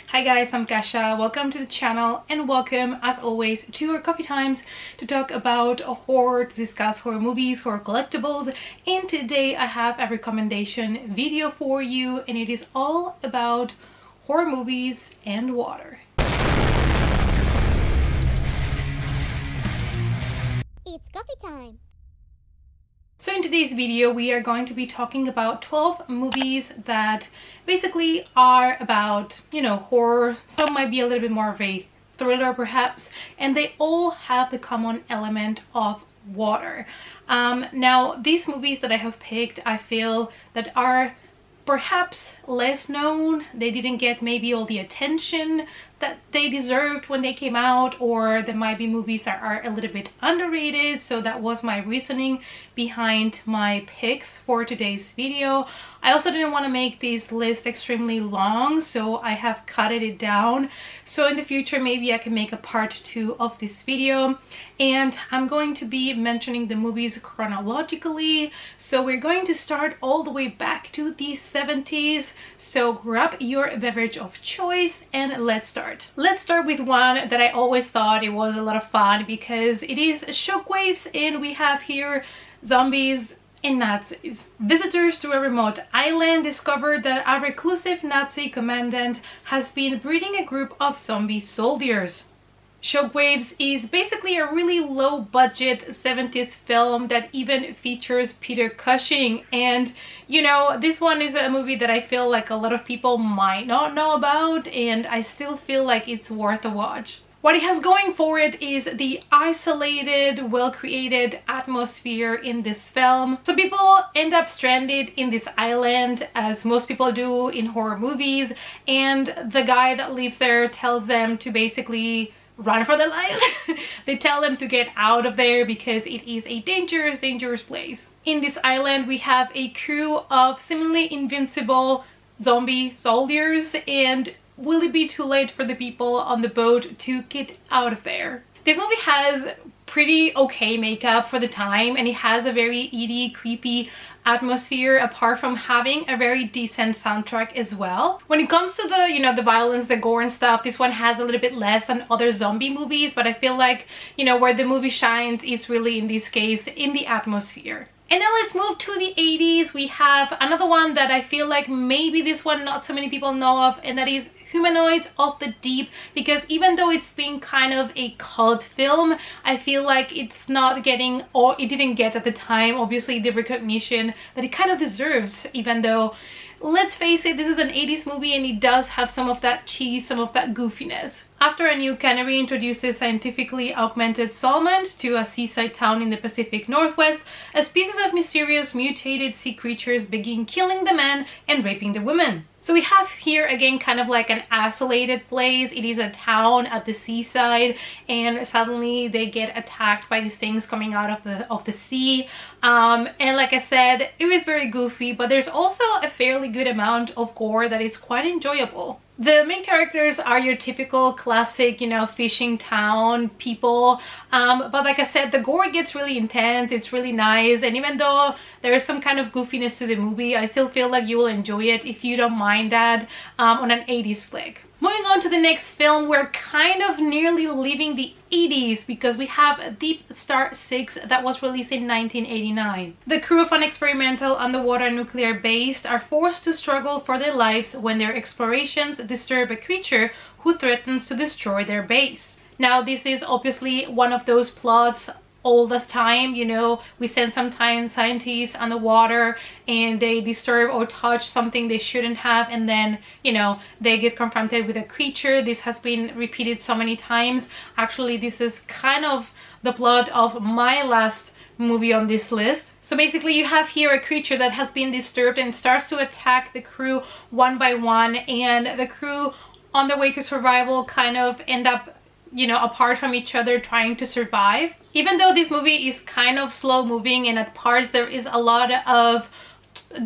Hi guys, I'm Kasha. Welcome to the channel and welcome as always to our coffee times to talk about horror, to discuss horror movies, horror collectibles, and today I have a recommendation video for you and it is all about horror movies and water. It's coffee time! So in today's video we are going to be talking about 12 movies that basically are about, horror. Some might be a little bit more of a thriller perhaps, and they all have the common element of water. Now these movies that I have picked, I feel that are perhaps less known. They didn't get maybe all the attention that they deserved when they came out, or there might be movies that are a little bit underrated. So that was my reasoning behind my picks for today's video. I also didn't want to make this list extremely long, so I have cut it down. So in the future maybe I can make a part 2 of this video, and I'm going to be mentioning the movies chronologically. So we're going to start all the way back to the 70s. So grab your beverage of choice and let's start. Let's start with one that I always thought it was a lot of fun because it is Shockwaves, and we have here zombies and Nazis. Visitors to a remote island discover that a reclusive Nazi commandant has been breeding a group of zombie soldiers. Shockwaves is basically a really low budget 70s film that even features Peter Cushing, and this one is a movie that I feel like a lot of people might not know about, and I still feel like it's worth a watch. What it has going for it is the isolated, well-created atmosphere in this film. So people end up stranded in this island, as most people do in horror movies, and the guy that lives there tells them to basically run for their lives. They tell them to get out of there because it is a dangerous place. In this island we have a crew of seemingly invincible zombie soldiers, and will it be too late for the people on the boat to get out of there? This movie has pretty okay makeup for the time, and it has a very eerie, creepy atmosphere, apart from having a very decent soundtrack as well. When it comes to the the violence, the gore and stuff, this one has a little bit less than other zombie movies, but I feel like where the movie shines is really in this case in the atmosphere. And now let's move to the 80s. We have another one that I feel like maybe this one not so many people know of, and that is Humanoids of the Deep, because even though it's been kind of a cult film, I feel like it's not getting, or it didn't get at the time, obviously, the recognition that it kind of deserves, even though, let's face it, this is an 80s movie and it does have some of that cheese, some of that goofiness. After a new cannery introduces scientifically augmented salmon to a seaside town in the Pacific Northwest, a species of mysterious mutated sea creatures begin killing the men and raping the women. So we have here again kind of like an isolated place. It is a town at the seaside, and suddenly they get attacked by these things coming out of the sea. And like I said, it was very goofy, but there's also a fairly good amount of gore that is quite enjoyable. The main characters are your typical classic, fishing town people. But like I said, the gore gets really intense. It's really nice. And even though there is some kind of goofiness to the movie, I still feel like you will enjoy it if you don't mind that on an 80s flick. Moving on to the next film, we're kind of nearly leaving the 80s because we have Deep Star 6 that was released in 1989. The crew of an experimental underwater nuclear base are forced to struggle for their lives when their explorations disturb a creature who threatens to destroy their base. Now this is obviously one of those plots all this time, we send sometimes scientists underwater and they disturb or touch something they shouldn't have, and then they get confronted with a creature. This has been repeated so many times. Actually, this is kind of the plot of my last movie on this list. So basically you have here a creature that has been disturbed and starts to attack the crew one by one, and the crew on their way to survival kind of end up apart from each other trying to survive. Even though this movie is kind of slow moving and at parts there is a lot of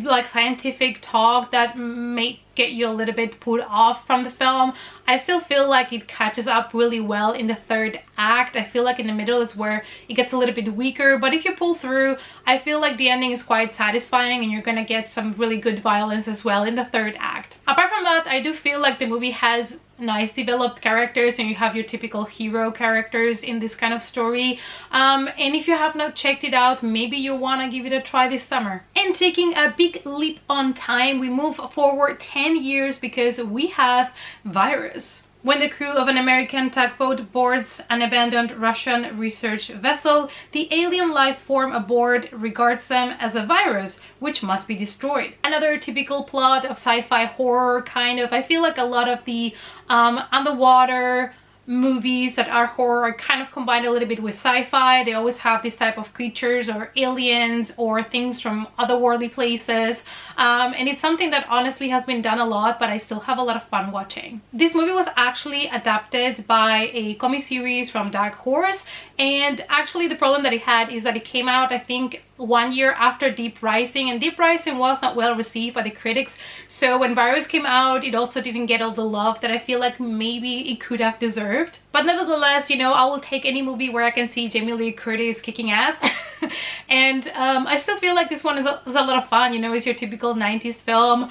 like scientific talk that may get you a little bit put off from the film. I still feel like it catches up really well in the third act. I feel like in the middle is where it gets a little bit weaker, but if you pull through, I feel like the ending is quite satisfying and you're gonna get some really good violence as well in the third act. Apart from that, I do feel like the movie has nice developed characters and you have your typical hero characters in this kind of story, and if you have not checked it out, maybe you want to give it a try this summer. And taking a big leap on time, we move forward 10 years because we have Virus. When the crew of an American tugboat boards an abandoned Russian research vessel, the alien life form aboard regards them as a virus, which must be destroyed. Another typical plot of sci-fi horror kind of. I feel like a lot of the underwater movies that are horror are kind of combined a little bit with sci-fi. They always have this type of creatures or aliens or things from otherworldly places, and it's something that honestly has been done a lot, but I still have a lot of fun watching. This movie was actually adapted by a comic series from Dark Horse, and actually the problem that it had is that it came out, I think, 1 year after Deep Rising, and Deep Rising was not well received by the critics. So when Virus came out, it also didn't get all the love that I feel like maybe it could have deserved. But nevertheless, you know, I will take any movie where I can see Jamie Lee Curtis kicking ass. And I still feel like this one is a lot of fun. You know, it's your typical 90s film,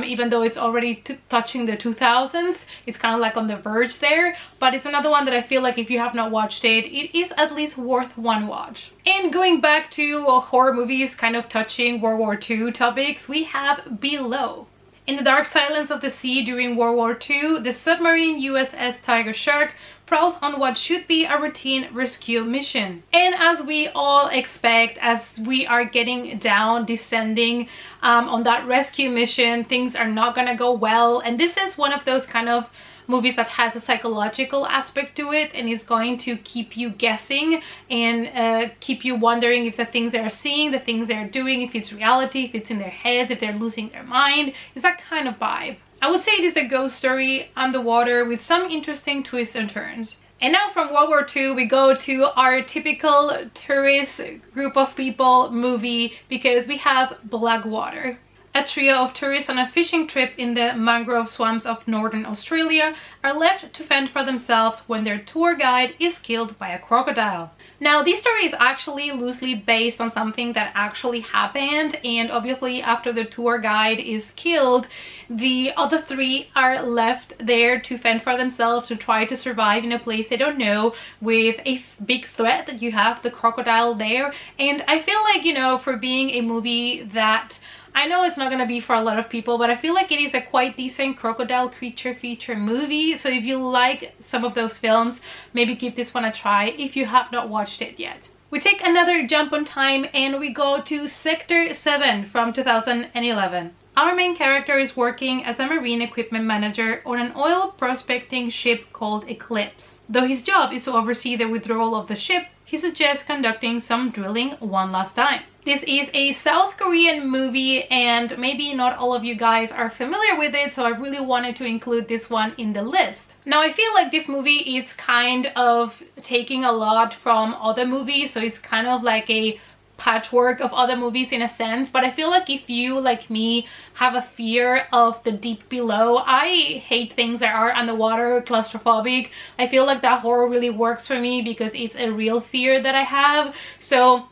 even though it's already touching the 2000s. It's kind of like on the verge there, but it's another one that I feel like if you have not watched it, it is at least worth one watch. And going back to horror movies kind of touching World War II topics, we have Below. In the dark silence of the sea during World War II, the submarine USS Tiger Shark prowls on what should be a routine rescue mission. And as we all expect, as we are getting down, descending on that rescue mission, things are not gonna go well. And this is one of those kind of movies that has a psychological aspect to it and is going to keep you guessing and keep you wondering if the things they're seeing, the things they're doing, if it's reality, if it's in their heads, if they're losing their mind. It's that kind of vibe. I would say it is a ghost story underwater with some interesting twists and turns. And now from World War II, we go to our typical tourist group of people movie because we have Blackwater. A trio of tourists on a fishing trip in the mangrove swamps of northern Australia are left to fend for themselves when their tour guide is killed by a crocodile. Now, this story is actually loosely based on something that actually happened, and obviously after the tour guide is killed, the other three are left there to fend for themselves, to try to survive in a place they don't know with a big threat that you have the crocodile there. And I feel like, you know, for being a movie that I know it's not going to be for a lot of people, but I feel like it is a quite decent crocodile creature feature movie. So if you like some of those films, maybe give this one a try if you have not watched it yet. We take another jump on time and we go to Sector 7 from 2011. Our main character is working as a marine equipment manager on an oil prospecting ship called Eclipse. Though his job is to oversee the withdrawal of the ship, he suggests conducting some drilling one last time. This is a South Korean movie and maybe not all of you guys are familiar with it, so I really wanted to include this one in the list. Now, I feel like this movie is kind of taking a lot from other movies, so it's kind of like a patchwork of other movies in a sense, but I feel like if you, like me, have a fear of the deep below, I hate things that are underwater, claustrophobic. I feel like that horror really works for me because it's a real fear that I have. So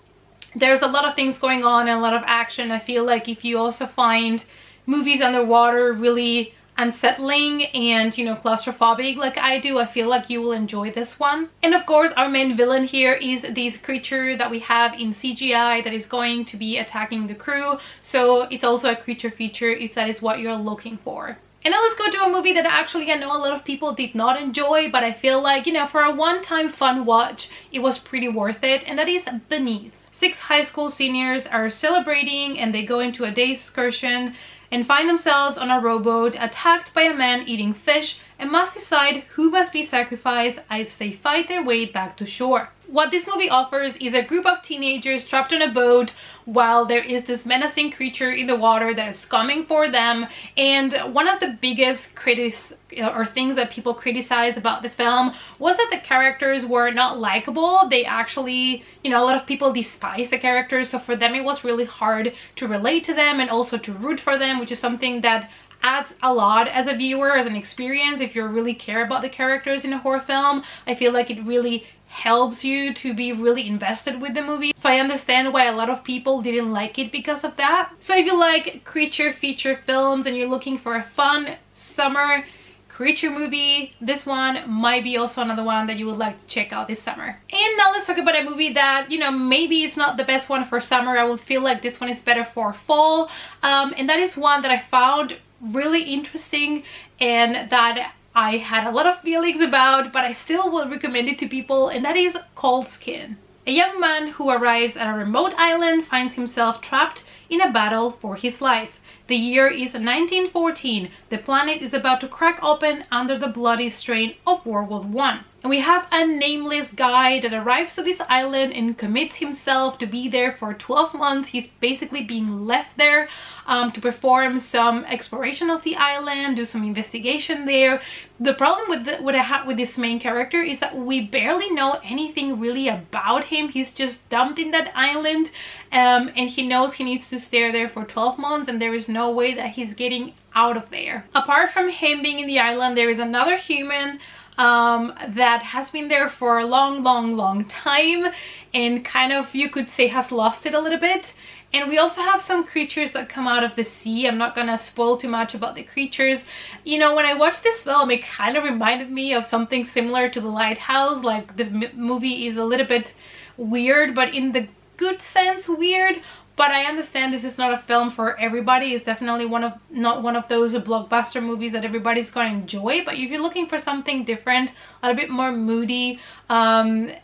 there's a lot of things going on and a lot of action. I feel like if you also find movies underwater really unsettling and, you know, claustrophobic like I do, I feel like you will enjoy this one. And of course, our main villain here is this creature that we have in CGI that is going to be attacking the crew. So it's also a creature feature if that is what you're looking for. And now let's go to a movie that actually I know a lot of people did not enjoy, but I feel like, you know, for a one-time fun watch, it was pretty worth it, and that is Beneath. 6 high school seniors are celebrating and they go into a day's excursion and find themselves on a rowboat attacked by a man eating fish and must decide who must be sacrificed as they fight their way back to shore. What this movie offers is a group of teenagers trapped on a boat while there is this menacing creature in the water that is coming for them. And one of the biggest things that people criticize about the film was that the characters were not likable. They actually, you know, a lot of people despise the characters, so for them it was really hard to relate to them and also to root for them, which is something that adds a lot as a viewer, as an experience. If you really care about the characters in a horror film, I feel like it really helps you to be really invested with the movie. So I understand why a lot of people didn't like it because of that. So if you like creature feature films and you're looking for a fun summer creature movie, this one might be also another one that you would like to check out this summer. And now let's talk about a movie that, you know, maybe it's not the best one for summer. I would feel like this one is better for fall, and that is one that I found really interesting and that I had a lot of feelings about, but I still will recommend it to people, and that is Cold Skin. A young man who arrives at a remote island finds himself trapped in a battle for his life. The year is 1914. The planet is about to crack open under the bloody strain of World War I. And we have a nameless guy that arrives to this island and commits himself to be there for 12 months. He's basically being left there to perform some exploration of the island, do some investigation there. The problem with what I have with this main character is that we barely know anything really about him. He's just dumped in that island, and he knows he needs to stay there for 12 months, and there is no way that he's getting out of there. Apart from him being in the island, there is another human that has been there for a long time, and kind of, you could say, has lost it a little bit. And we also have some creatures that come out of the sea. I'm not gonna spoil too much about the creatures. You know, when I watched this film, it kind of reminded me of something similar to The Lighthouse. Like, the movie is a little bit weird, but in the good sense weird. But I understand this is not a film for everybody. It's definitely not one of those blockbuster movies that everybody's gonna enjoy. But if you're looking for something different, a little bit more moody,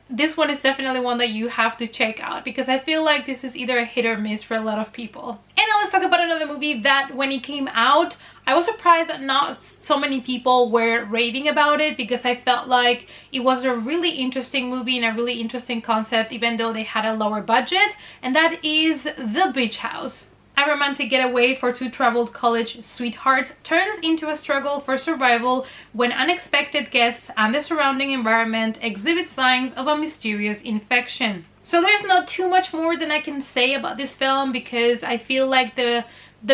this one is definitely one that you have to check out, because I feel like this is either a hit or miss for a lot of people. And now let's talk about another movie that, when it came out, I was surprised that not so many people were raving about it, because I felt like it was a really interesting movie and a really interesting concept, even though they had a lower budget, and that is The Beach House. A romantic getaway for two troubled college sweethearts turns into a struggle for survival when unexpected guests and the surrounding environment exhibit signs of a mysterious infection. So there's not too much more than I can say about this film, because I feel like the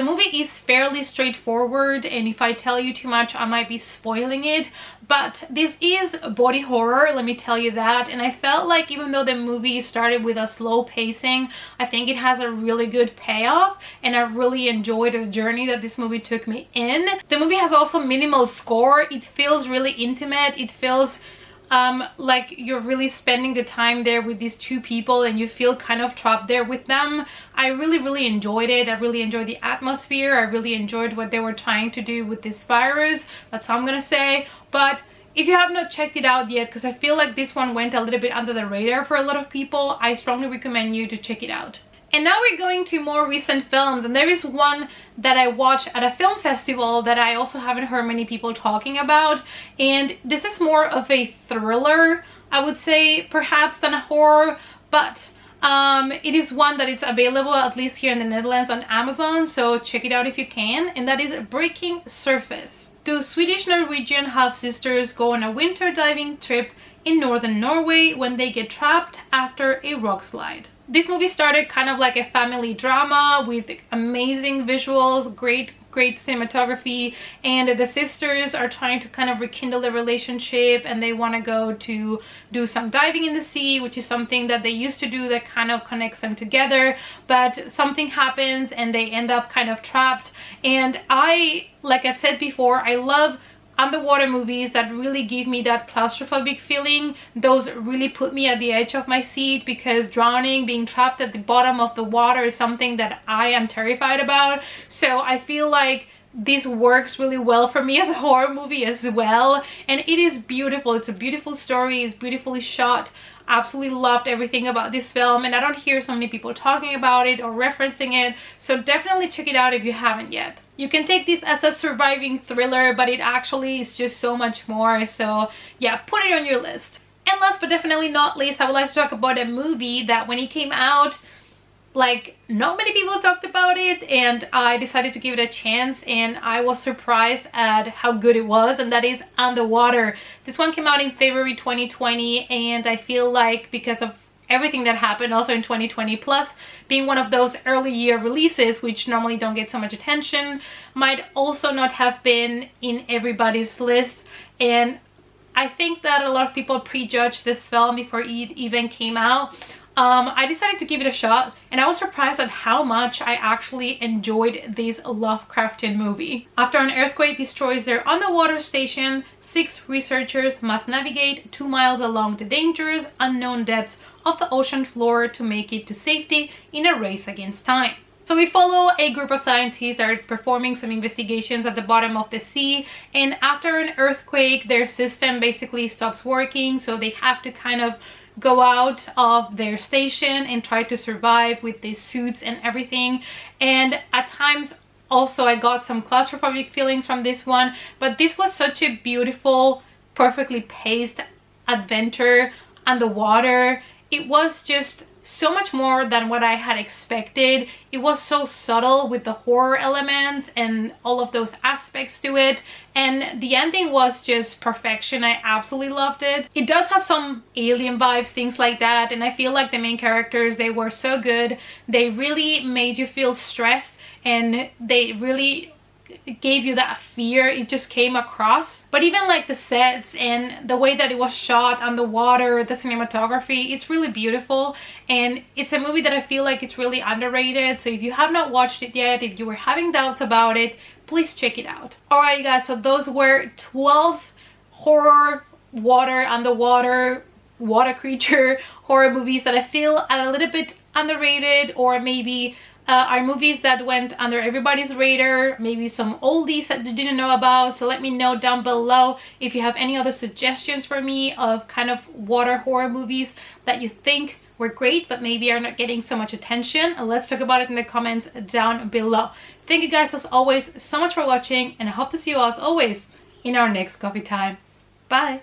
movie is fairly straightforward, and if I tell you too much, I might be spoiling it. But this is body horror, let me tell you that. And I felt like, even though the movie started with a slow pacing, I think it has a really good payoff, and I really enjoyed the journey that this movie took me in. The movie has also minimal score. It feels really intimate. It feels like you're really spending the time there with these two people, and you feel kind of trapped there with them. I really enjoyed it. I really enjoyed the atmosphere. I really enjoyed what they were trying to do with this virus. That's all I'm gonna say. But if you have not checked it out yet, because I feel like this one went a little bit under the radar for a lot of people, I strongly recommend you to check it out. And now we're going to more recent films, and there is one that I watched at a film festival that I also haven't heard many people talking about, and this is more of a thriller, I would say, perhaps, than a horror, but it is one that it's available, at least here in the Netherlands, on Amazon, so check it out if you can, and that is Breaking Surface. Two Swedish-Norwegian half-sisters go on a winter diving trip in northern Norway when they get trapped after a rock slide. This movie started kind of like a family drama with amazing visuals, great cinematography, and the sisters are trying to kind of rekindle the relationship, and they want to go to do some diving in the sea, which is something that they used to do that kind of connects them together, but something happens and they end up kind of trapped. And like I've said before, I love underwater movies that really give me that claustrophobic feeling. Those really put me at the edge of my seat, because drowning, being trapped at the bottom of the water, is something that I am terrified about. So I feel like this works really well for me as a horror movie as well, and it is beautiful. It's a beautiful story, it's beautifully shot. Absolutely loved everything about this film, and I don't hear so many people talking about it or referencing it, so definitely check it out if you haven't yet. You can take this as a surviving thriller, but it actually is just so much more, so yeah, put it on your list. And last but definitely not least, I would like to talk about a movie that, when it came out, like, not many people talked about it, and I decided to give it a chance, and I was surprised at how good it was, and that is Underwater. This one came out in February 2020, and I feel like, because of everything that happened also in 2020, plus being one of those early year releases which normally don't get so much attention, might also not have been in everybody's list. And I think that a lot of people prejudged this film before it even came out. I decided to give it a shot, and I was surprised at how much I actually enjoyed this Lovecraftian movie. After an earthquake destroys their underwater station, 6 researchers must navigate 2 miles along the dangerous, unknown depths of the ocean floor to make it to safety in a race against time. So we follow a group of scientists that are performing some investigations at the bottom of the sea, and after an earthquake, their system basically stops working, so they have to kind of go out of their station and try to survive with these suits and everything. And at times also I got some claustrophobic feelings from this one, but this was such a beautiful, perfectly paced adventure on the water. It was just so much more than what I had expected. It was so subtle with the horror elements and all of those aspects to it, and the ending was just perfection. I absolutely loved it. It does have some alien vibes, things like that, and I feel like the main characters, they were so good. They really made you feel stressed, and they really gave you that fear. It just came across. But even like the sets and the way that it was shot on the water, the cinematography, it's really beautiful, and it's a movie that I feel like it's really underrated. So if you have not watched it yet, if you were having doubts about it, please check it out. Alright you guys, so those were 12 horror, underwater, water creature horror movies that I feel are a little bit underrated, or maybe are movies that went under everybody's radar, maybe some oldies that you didn't know about. So let me know down below if you have any other suggestions for me of kind of water horror movies that you think were great but maybe are not getting so much attention, and let's talk about it in the comments down below. Thank you guys as always so much for watching, and I hope to see you all as always in our next coffee time. Bye!